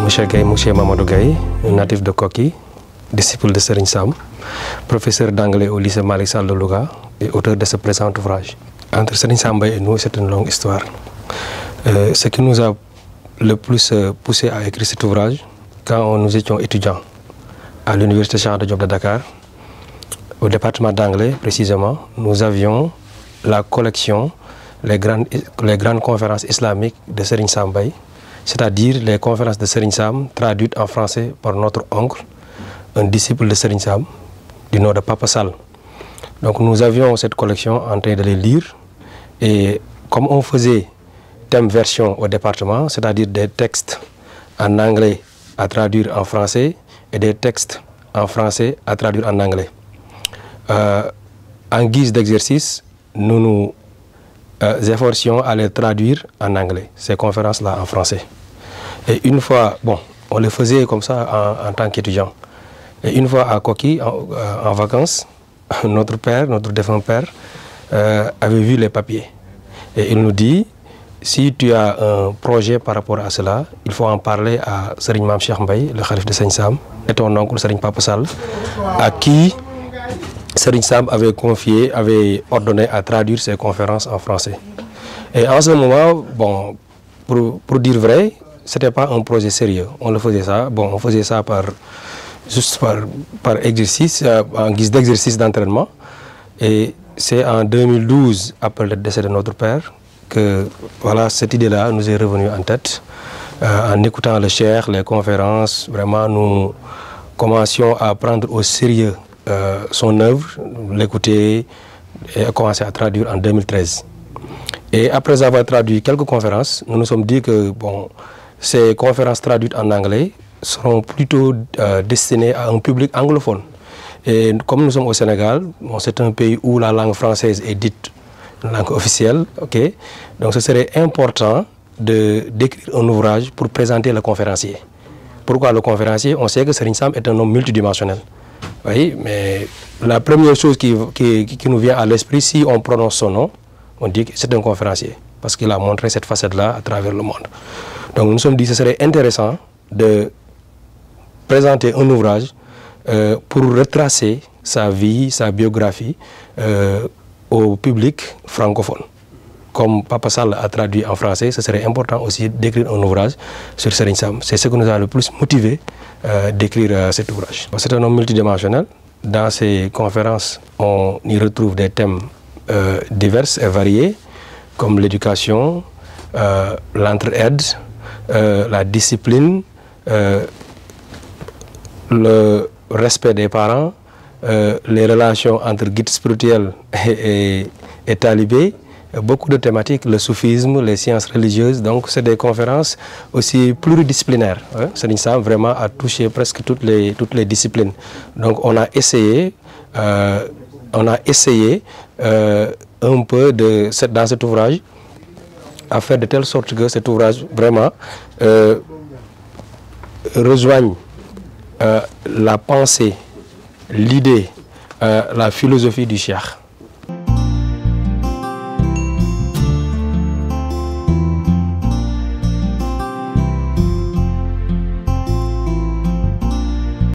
Monsieur Mamadou Gaye, natif de Koki, disciple de Serigne Sam, professeur d'anglais au lycée Malick Sall de Louga et auteur de ce présent ouvrage. Entre Serigne Sam et nous, c'est une longue histoire. Ce qui nous a le plus poussé à écrire cet ouvrage, quand nous étions étudiants à l'université Cheikh Anta Diop de Dakar, au département d'anglais précisément, nous avions la collection, les grandes conférences islamiques de Serigne Sam Mbaye, c'est-à-dire les conférences de Serigne Sam traduites en français par notre oncle, un disciple de Serigne Sam, du nom de Papa Sall. Donc nous avions cette collection en train de les lire, et comme on faisait thème version au département, c'est-à-dire des textes en anglais à traduire en français et des textes en français à traduire en anglais. En guise d'exercice, nous nous efforcions à les traduire en anglais, ces conférences-là en français. Et une fois, bon, on les faisait comme ça en tant qu'étudiant. Et une fois à Koki, en vacances, notre défunt père, avait vu les papiers. Et il nous dit, si tu as un projet par rapport à cela, il faut en parler à Serigne Mame Cheikh Mbaye, le khalif de Serigne Sam, et ton oncle Serigne Papa Sall, à qui Serigne Sam avait ordonné à traduire ses conférences en français. Et en ce moment, bon, pour dire vrai, ce n'était pas un projet sérieux. On le faisait ça, bon, on faisait ça juste par exercice, en guise d'exercice d'entraînement. Et c'est en 2012, après le décès de notre père, que voilà, cette idée-là nous est revenue en tête. En écoutant le cheikh, les conférences, vraiment nous commencions à prendre au sérieux son œuvre, l'écouter et à commencer à traduire en 2013. Et après avoir traduit quelques conférences, nous nous sommes dit que bon, ces conférences traduites en anglais seront plutôt destinées à un public anglophone. Et comme nous sommes au Sénégal, bon, c'est un pays où la langue française est dite une langue officielle, okay? Donc ce serait important d'écrire un ouvrage pour présenter le conférencier. Pourquoi le conférencier? On sait que Serigne Sam est un homme multidimensionnel. Oui, mais la première chose qui nous vient à l'esprit, si on prononce son nom, on dit que c'est un conférencier, parce qu'il a montré cette facette-là à travers le monde. Donc nous nous sommes dit que ce serait intéressant de présenter un ouvrage pour retracer sa vie, sa biographie au public francophone. Comme Papa Sall a traduit en français, ce serait important aussi d'écrire un ouvrage sur Serigne Sam. C'est ce qui nous a le plus motivé d'écrire cet ouvrage. C'est un homme multidimensionnel. Dans ses conférences, on y retrouve des thèmes divers et variés, comme l'éducation, l'entraide, la discipline, le respect des parents, les relations entre guide spirituel et talibé, beaucoup de thématiques, le soufisme, les sciences religieuses. Donc c'est des conférences aussi pluridisciplinaires. Hein. Serigne Sam vraiment a touché presque toutes les disciplines. Donc on a essayé un peu dans cet ouvrage à faire de telle sorte que cet ouvrage vraiment rejoigne la pensée, l'idée, la philosophie du cheikh.